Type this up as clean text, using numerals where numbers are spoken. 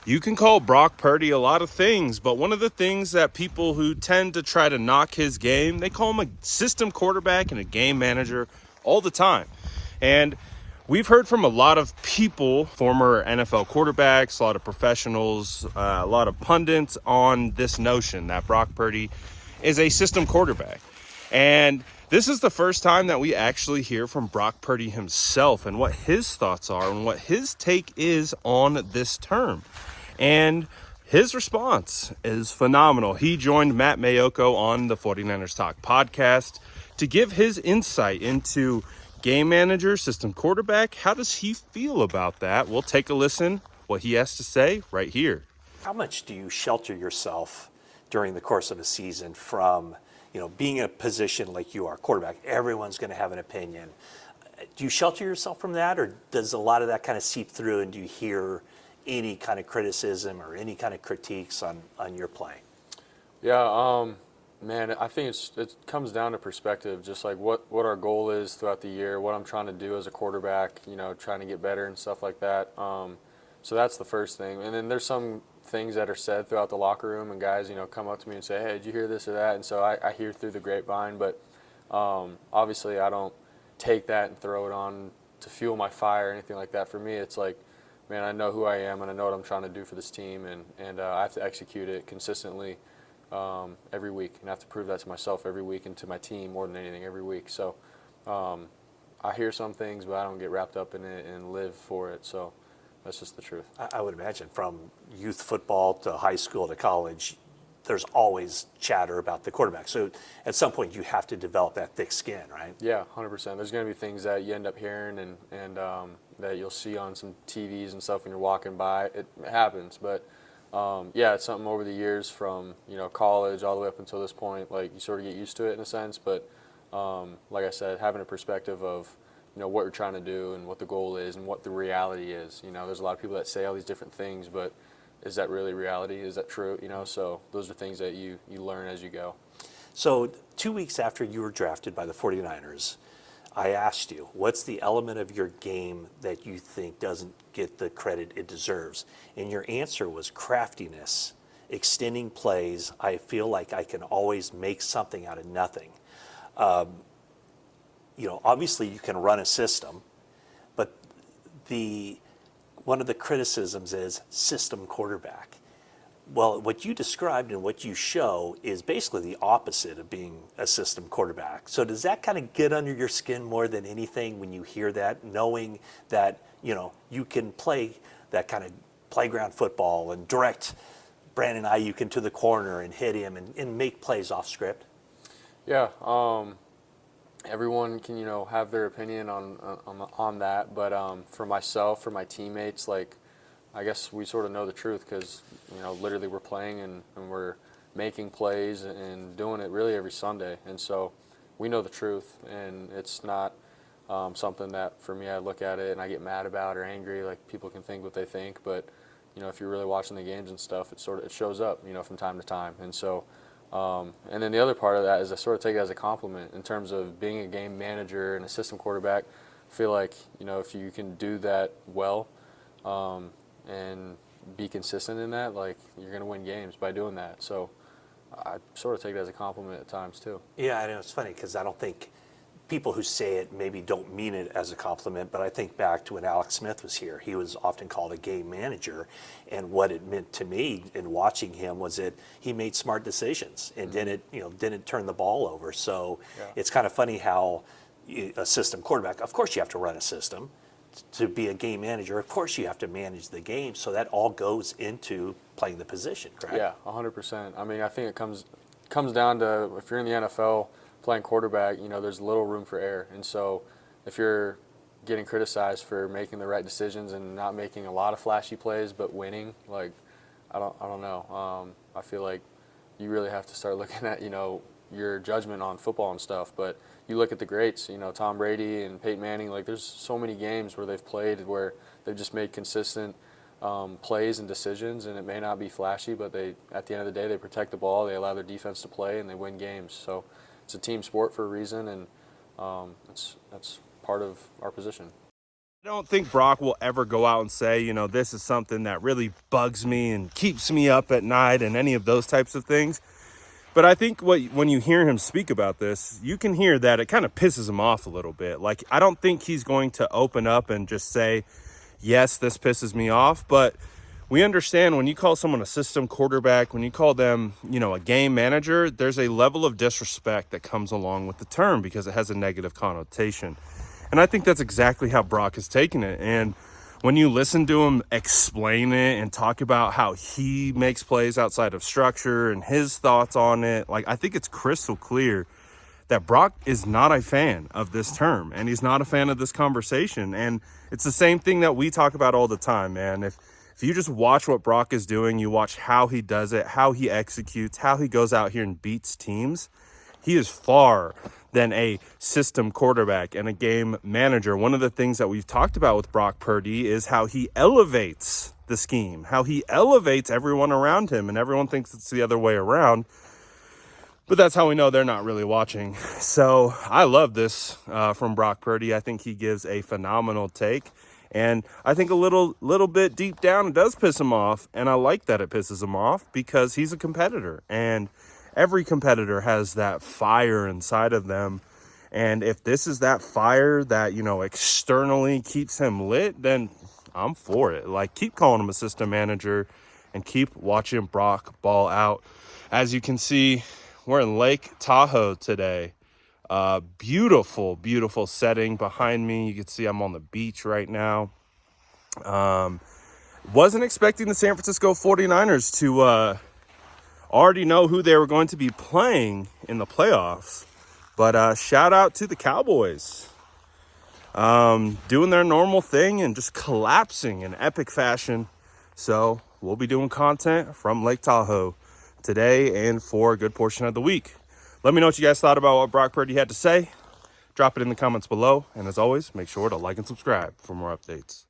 You can call Brock Purdy a lot of things, but one of the things that people who tend to try to knock his game, they call him a system quarterback and a game manager all the time. And we've heard from a lot of people, former NFL quarterbacks, a lot of professionals, a lot of pundits on this notion that Brock Purdy is a system quarterback. And this is the first time that we actually hear from Brock Purdy himself and what his thoughts are and what his take is on this term. And his response is phenomenal. He joined Matt Mayoko on the 49ers Talk podcast to give his insight into game manager, system quarterback. How does he feel about that? We'll take a listen what he has to say right here. How much do you shelter yourself during the course of a season from, being in a position like you are, quarterback? Everyone's going to have an opinion. Do you shelter yourself from that, or does a lot of that kind of seep through, and do you hear any kind of criticism or any kind of critiques on your play? Yeah, man, I think it comes down to perspective, just like what our goal is throughout the year, what I'm trying to do as a quarterback, trying to get better and stuff like that. So that's the first thing. And then there's some things that are said throughout the locker room, and guys, come up to me and say, hey, did you hear this or that? And so I hear through the grapevine, but obviously I don't take that and throw it on to fuel my fire or anything like that. For me, it's like, man, I know who I am and I know what I'm trying to do for this team, and I have to execute it consistently every week, and I have to prove that to myself every week and to my team more than anything every week. So I hear some things, but I don't get wrapped up in it and live for it. So that's just the truth. I would imagine from youth football to high school to college, there's always chatter about the quarterback. So at some point you have to develop that thick skin, right? Yeah, 100%. There's going to be things that you end up hearing and that you'll see on some TVs and stuff when you're walking by. It happens, but yeah, it's something over the years from college all the way up until this point. Like, you sort of get used to it in a sense, but like I said, having a perspective of what you're trying to do and what the goal is and what the reality is. There's a lot of people that say all these different things, but is that really reality? Is that true? So those are things that you learn as you go. So 2 weeks after you were drafted by the 49ers, I asked you, what's the element of your game that you think doesn't get the credit it deserves? And your answer was craftiness, extending plays. I feel like I can always make something out of nothing. Obviously you can run a system, but one of the criticisms is system quarterback. Well, what you described and what you show is basically the opposite of being a system quarterback. So does that kind of get under your skin more than anything when you hear that, knowing that, you can play that kind of playground football and direct Brandon Ayuk into the corner and hit him and make plays off script? Yeah, everyone can, have their opinion on that, but for myself, for my teammates, like, I guess we sort of know the truth because, literally we're playing and we're making plays and doing it really every Sunday. And so we know the truth, and it's not something that, for me, I look at it and I get mad about or angry. Like, people can think what they think, but, if you're really watching the games and stuff, it shows up, from time to time. And so, and then the other part of that is I sort of take it as a compliment in terms of being a game manager and a system quarterback. I feel like, if you can do that well, and be consistent in that, like, you're going to win games by doing that. So I sort of take it as a compliment at times too. Yeah, I know. It's funny because I don't think people who say it maybe don't mean it as a compliment, but I think back to when Alex Smith was here. He was often called a game manager, and what it meant to me in watching him was that he made smart decisions and didn't turn the ball over. So yeah. It's kind of funny how a system quarterback, of course you have to run a system. To be a game manager, of course you have to manage the game, so that all goes into playing the position, correct? Yeah, 100%. I mean, I think it comes down to, if you're in the NFL playing quarterback, there's little room for error. And so if you're getting criticized for making the right decisions and not making a lot of flashy plays but winning, like, I don't know. I feel like you really have to start looking at, your judgment on football and stuff. But you look at the greats, Tom Brady and Peyton Manning, like, there's so many games where they've played where they've just made consistent plays and decisions, and it may not be flashy, but at the end of the day, they protect the ball, they allow their defense to play, and they win games. So it's a team sport for a reason, and that's part of our position. I don't think Brock will ever go out and say, you know, this is something that really bugs me and keeps me up at night and any of those types of things. But I think when you hear him speak about this, you can hear that it kind of pisses him off a little bit. Like, I don't think he's going to open up and just say, yes, this pisses me off. But we understand when you call someone a system quarterback, when you call them, you know, a game manager, there's a level of disrespect that comes along with the term because it has a negative connotation. And I think that's exactly how Brock is taking it. And when you listen to him explain it and talk about how he makes plays outside of structure and his thoughts on it, like, I think it's crystal clear that Brock is not a fan of this term and he's not a fan of this conversation. And it's the same thing that we talk about all the time, man. If you just watch what Brock is doing, you watch how he does it, how he executes, how he goes out here and beats teams, he is far than a system quarterback and a game manager. One of the things that we've talked about with Brock Purdy is how he elevates the scheme, how he elevates everyone around him, and everyone thinks it's the other way around. But that's how we know they're not really watching. So I love this from Brock Purdy. I think he gives a phenomenal take. And I think a little bit deep down it does piss him off. And I like that it pisses him off because he's a competitor. And every competitor has that fire inside of them. And if this is that fire that, you know, externally keeps him lit, then I'm for it. Like, keep calling him a system manager and keep watching Brock ball out. As you can see, we're in Lake Tahoe today. Beautiful, beautiful setting behind me. You can see I'm on the beach right now. Wasn't expecting the San Francisco 49ers to already know who they were going to be playing in the playoffs. But shout out to the Cowboys. Doing their normal thing and just collapsing in epic fashion. So we'll be doing content from Lake Tahoe today and for a good portion of the week. Let me know what you guys thought about what Brock Purdy had to say. Drop it in the comments below. And as always, make sure to like and subscribe for more updates.